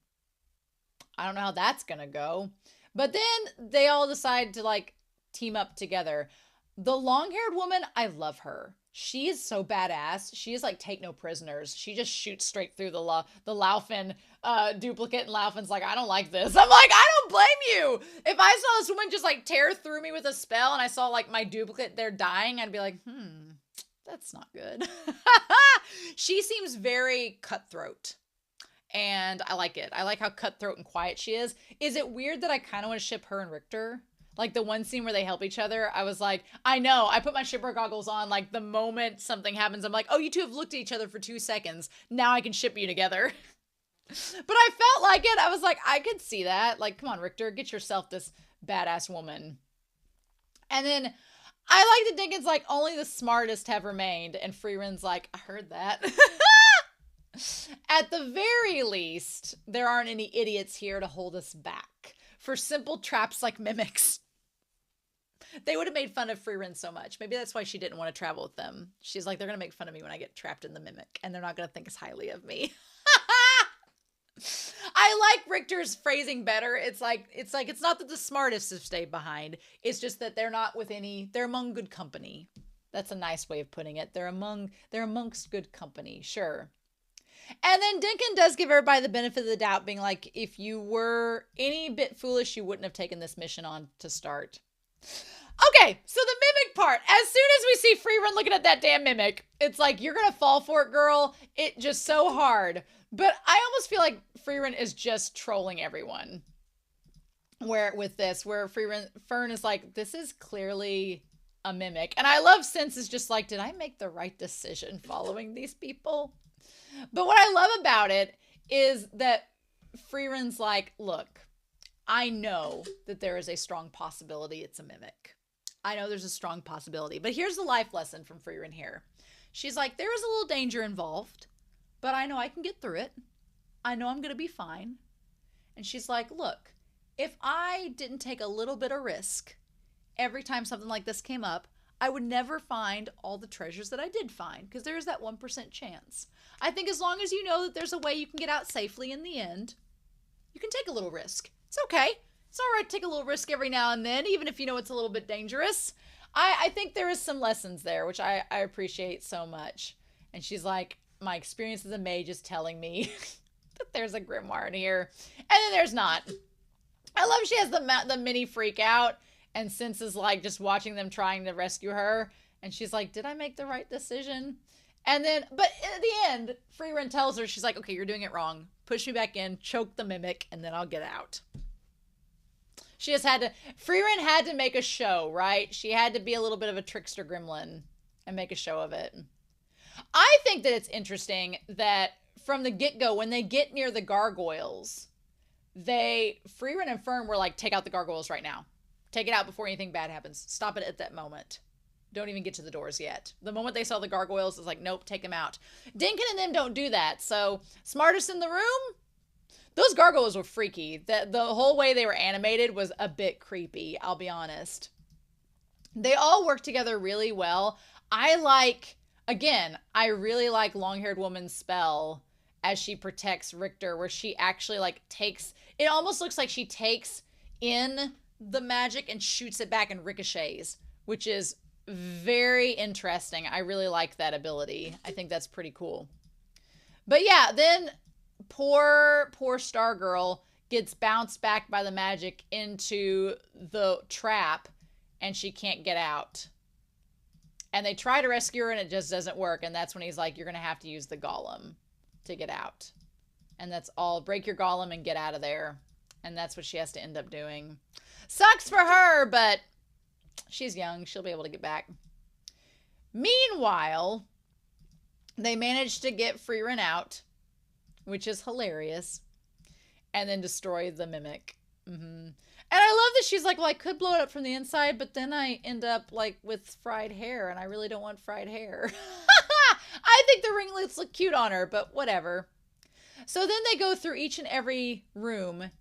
[SPEAKER 1] I don't know how that's going to go. But then they all decide to like team up together. The long-haired woman, I love her. She is so badass. She is like take no prisoners. She just shoots straight through the Laufin duplicate, and Laufin's like, I don't like this. I'm like, I don't blame you. If I saw this woman just like tear through me with a spell and I saw like my duplicate there dying, I'd be like, that's not good. She seems very cutthroat. And I like it. I like how cutthroat and quiet she is. Is it weird that I kind of want to ship her and Richter? Like the one scene where they help each other, I was like, I know, I put my shipper goggles on, like the moment something happens, I'm like, oh, you two have looked at each other for 2 seconds. Now I can ship you together. But I felt like it. I was like, I could see that. Like, come on, Richter, get yourself this badass woman. And then I like that Dinkin's like, only the smartest have remained. And Frieren's like, I heard that. At the very least, there aren't any idiots here to hold us back for simple traps like mimics. They would have made fun of Frieren so much. Maybe that's why she didn't want to travel with them. She's like, they're going to make fun of me when I get trapped in the mimic, and they're not going to think as highly of me. I like Richter's phrasing better. It's not that the smartest have stayed behind. It's just that they're among good company. That's a nice way of putting it. They're amongst good company, sure. And then Dinkin does give everybody the benefit of the doubt, being like, if you were any bit foolish, you wouldn't have taken this mission on to start. Okay, so the mimic part. As soon as we see Frieren looking at that damn mimic, it's like, you're going to fall for it, girl. It just so hard. But I almost feel like Frieren is just trolling everyone. Where Fern is like, this is clearly a mimic. And I love Sense is just like, did I make the right decision following these people? But what I love about it is that Frieren's like, look, I know that there is a strong possibility it's a mimic. I know there's a strong possibility. But here's the life lesson from Frieren here. She's like, there is a little danger involved, but I know I can get through it. I know I'm going to be fine. And she's like, look, if I didn't take a little bit of risk every time something like this came up, I would never find all the treasures that I did find, because there is that 1% chance. I think as long as you know that there's a way you can get out safely in the end, you can take a little risk. It's okay. It's all right to take a little risk every now and then, even if you know it's a little bit dangerous. I think there is some lessons there, which I appreciate so much. And she's like, my experience as a mage is telling me that there's a grimoire in here. And then there's not. I love she has the mini freak out, and Sense is like just watching them trying to rescue her. And she's like, did I make the right decision? And then, but at the end, Frieren tells her, she's like, okay, you're doing it wrong. Push me back in, choke the mimic, and then I'll get out. Frieren had to make a show, right? She had to be a little bit of a trickster gremlin and make a show of it. I think that it's interesting that from the get-go, when they get near the gargoyles, Frieren and Fern were like, take out the gargoyles right now. Take it out before anything bad happens. Stop it at that moment. Don't even get to the doors yet. The moment they saw the gargoyles, it's like, nope, take them out. Dinkin and them don't do that. So, smartest in the room? Those gargoyles were freaky. The whole way they were animated was a bit creepy, I'll be honest. They all work together really well. I really like Long-Haired Woman's spell as she protects Richter, where she actually it almost looks like she takes in the magic and shoots it back and ricochets, which is very interesting. I really like that ability. I think that's pretty cool. But yeah, then poor Stargirl gets bounced back by the magic into the trap, and she can't get out. And they try to rescue her, and it just doesn't work. And that's when he's like, you're going to have to use the golem to get out. And that's all. Break your golem and get out of there. And that's what she has to end up doing. Sucks for her, but she's young. She'll be able to get back. Meanwhile, they managed to get Frieren out, which is hilarious, and then destroy the mimic. And I love that she's like, well, I could blow it up from the inside, but then I end up like with fried hair, and I really don't want fried hair. I think the ringlets look cute on her, but whatever. So then they go through each and every room,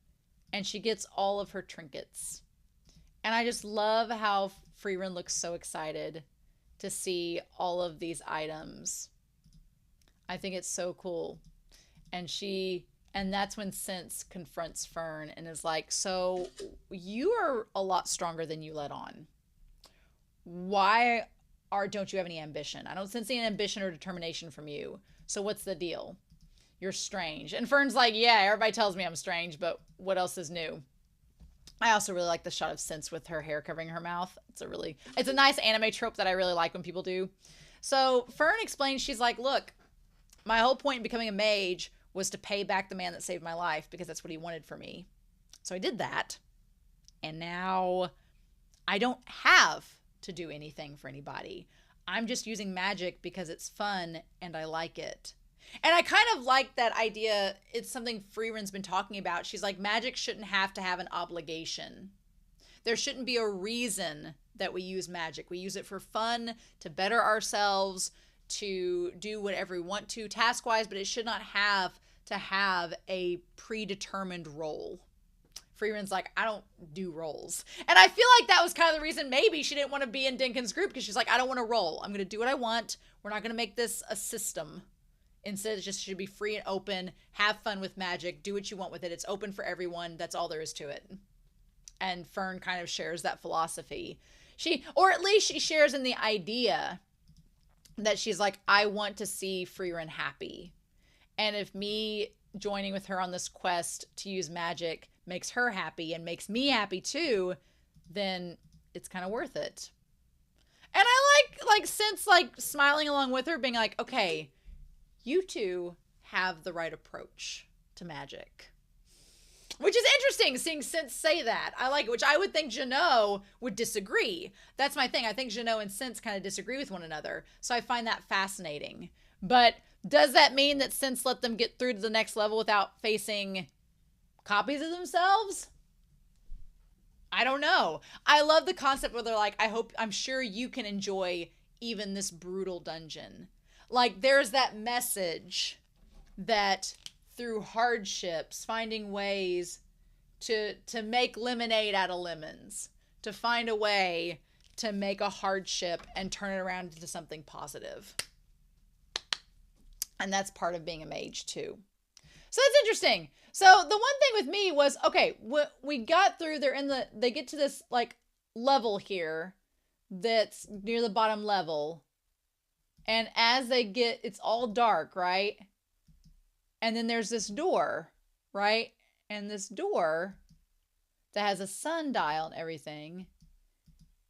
[SPEAKER 1] and she gets all of her trinkets. And I just love how Frieren looks so excited to see all of these items. I think it's so cool. And that's when Sense confronts Fern and is like, so you are a lot stronger than you let on. Why don't you have any ambition? I don't sense any ambition or determination from you. So what's the deal? You're strange. And Fern's like, yeah, everybody tells me I'm strange, but what else is new? I also really like the shot of Sense with her hair covering her mouth. It's a nice anime trope that I really like when people do. So Fern explains, she's like, look, my whole point in becoming a mage was to pay back the man that saved my life, because that's what he wanted for me. So I did that. And now I don't have to do anything for anybody. I'm just using magic because it's fun and I like it. And I kind of like that idea. It's something Frieren's been talking about. She's like, magic shouldn't have to have an obligation. There shouldn't be a reason that we use magic. We use it for fun, to better ourselves, to do whatever we want to task-wise, but it should not have to have a predetermined role. Frieren's like, I don't do roles. And I feel like that was kind of the reason maybe she didn't want to be in Dinkin's group, because she's like, I don't want to roll. I'm going to do what I want. We're not going to make this a system. Instead, it just should be free and open. Have fun with magic. Do what you want with it. It's open for everyone. That's all there is to it. And Fern kind of shares that philosophy. Or at least she shares in the idea that she's like, I want to see Frieren happy. And if me joining with her on this quest to use magic makes her happy and makes me happy too, then it's kind of worth it. And I like since like smiling along with her, being like, okay, you two have the right approach to magic. Which is interesting, seeing Sense say that. I like it, which I would think Jeannot would disagree. That's my thing. I think Jeannot and Sense kind of disagree with one another. So I find that fascinating. But does that mean that Sense let them get through to the next level without facing copies of themselves? I don't know. I love the concept where they're like, I'm sure you can enjoy even this brutal dungeon. Like, there's that message that through hardships, finding ways to make lemonade out of lemons, to find a way to make a hardship and turn it around into something positive. And that's part of being a mage too. So that's interesting. So the one thing with me was, okay, we got through, they get to this like level here that's near the bottom level. And as they get, it's all dark, right? And then there's this door, right? And this door that has a sundial and everything,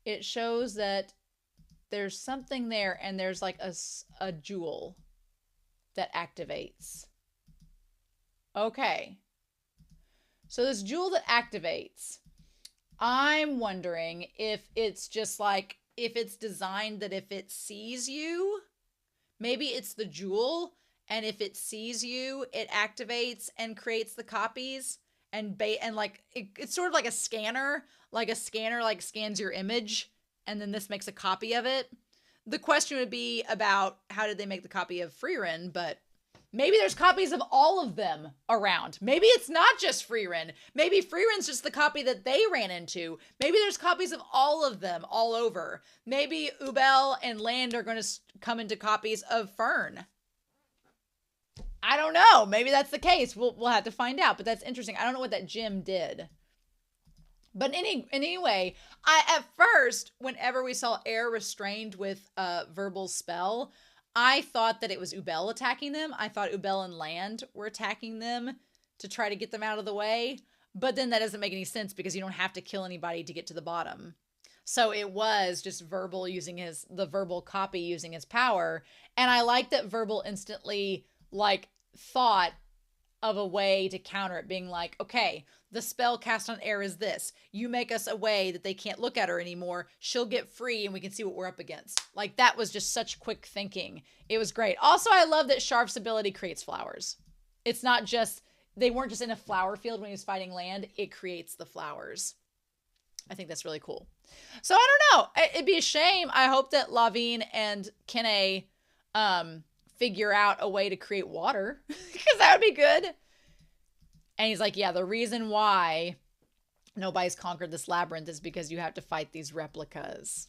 [SPEAKER 1] it shows that there's something there, and there's like a jewel that activates. Okay. So this jewel that activates, I'm wondering if it's just like, if it's designed that if it sees you, maybe it's the jewel, and if it sees you, it activates and creates the copies, and like it's sort of like a scanner like scans your image, and then this makes a copy of it. The question would be about how did they make the copy of Frieren, but maybe there's copies of all of them around. Maybe it's not just Frieren. Maybe Frieren's just the copy that they ran into. Maybe there's copies of all of them all over. Maybe Ubel and Land are going to come into copies of Fern. I don't know. Maybe that's the case. We'll have to find out, but that's interesting. I don't know what that gem did. But anyway, at first, whenever we saw air restrained with Verbal's spell, I thought that it was Ubel attacking them. I thought Ubel and Land were attacking them to try to get them out of the way. But then that doesn't make any sense because you don't have to kill anybody to get to the bottom. So it was just Verbal using the Verbal copy using his power. And I like that Verbal instantly thought of a way to counter it, being like, okay, the spell cast on air is this. You make us a way that they can't look at her anymore. She'll get free and we can see what we're up against. Like, that was just such quick thinking. It was great. Also, I love that Sharf's ability creates flowers. It's not just, they weren't just in a flower field when he was fighting Land. It creates the flowers. I think that's really cool. So I don't know. It'd be a shame. I hope that Lavine and Kene figure out a way to create water, because that would be good. And he's like, yeah, the reason why nobody's conquered this labyrinth is because you have to fight these replicas.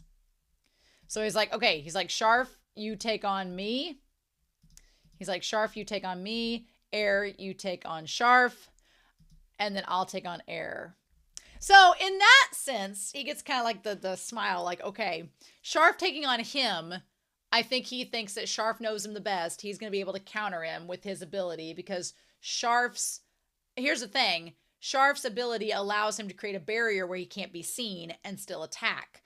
[SPEAKER 1] So he's like, okay, he's like, Sharf, you take on me. He's like, Sharf, you take on me. Air, you take on Sharf. And then I'll take on Air. So in that sense, he gets kind of like the smile, like, okay, Sharf taking on him, I think he thinks that Sharf knows him the best. He's going to be able to counter him with his ability, because here's the thing, Sharf's ability allows him to create a barrier where he can't be seen and still attack.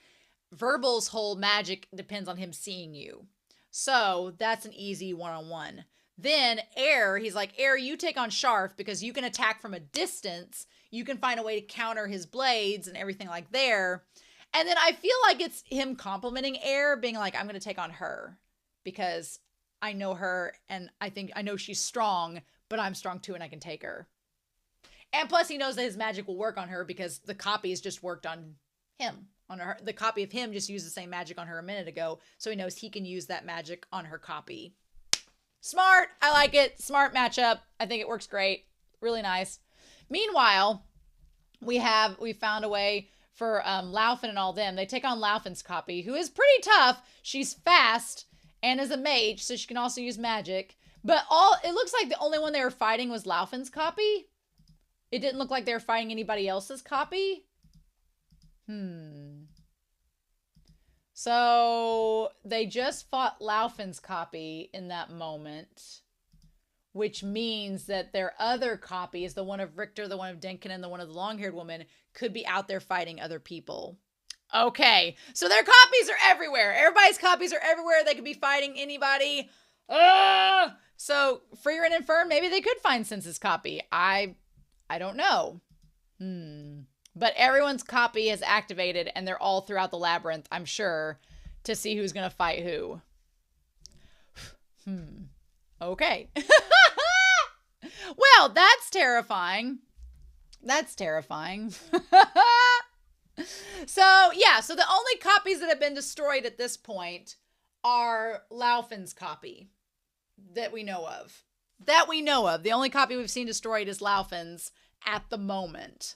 [SPEAKER 1] Verbal's whole magic depends on him seeing you. So that's an easy one-on-one. Then Air, he's like, Air, you take on Sharf because you can attack from a distance. You can find a way to counter his blades and everything like there. And then I feel like it's him complimenting Air, being like, I'm going to take on her because I know her and I know she's strong, but I'm strong too and I can take her. And plus he knows that his magic will work on her because the copies just worked on him, on her. The copy of him just used the same magic on her a minute ago, so he knows he can use that magic on her copy. Smart. I like it. Smart matchup. I think it works great. Really nice. Meanwhile, we found a way for Laufin and all them. They take on Laufin's copy, who is pretty tough. She's fast and is a mage, so she can also use magic. But it looks like the only one they were fighting was Laufin's copy. It didn't look like they were fighting anybody else's copy. So they just fought Laufin's copy in that moment, which means that their other copy is the one of Richter, the one of Denkin, and the one of the long-haired woman could be out there fighting other people. Okay, so their copies are everywhere. Everybody's copies are everywhere. They could be fighting anybody. So Frieren and Fern, maybe they could find Sense's copy. I don't know. But everyone's copy has activated, and they're all throughout the labyrinth, I'm sure, to see who's going to fight who. Okay. Well, that's terrifying. That's terrifying. So, yeah. So the only copies that have been destroyed at this point are Laufin's copy that we know of. That we know of. The only copy we've seen destroyed is Laufin's at the moment.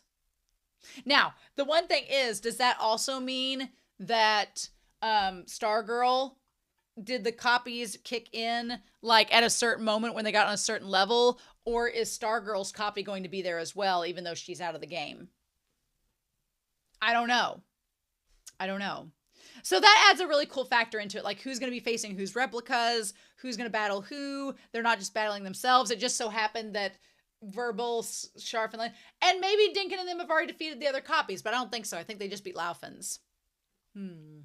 [SPEAKER 1] Now, the one thing is, does that also mean that Stargirl, did the copies kick in like at a certain moment when they got on a certain level, or is Stargirl's copy going to be there as well, even though she's out of the game? I don't know. So that adds a really cool factor into it, like who's going to be facing whose replicas, who's going to battle who. They're not just battling themselves. It just so happened that Verbal, Sharf, and maybe Dinkin and them have already defeated the other copies, but I don't think so. I think they just beat Laufin's. Who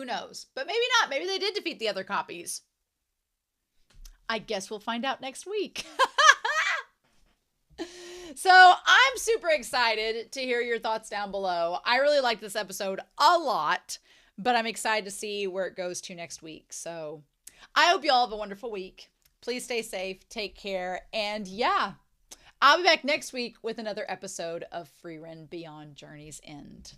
[SPEAKER 1] knows? But maybe not. Maybe they did defeat the other copies. I guess we'll find out next week. So I'm super excited to hear your thoughts down below. I really like this episode a lot, but I'm excited to see where it goes to next week. So I hope you all have a wonderful week. Please stay safe, take care, and yeah, I'll be back next week with another episode of Frieren Beyond Journey's End.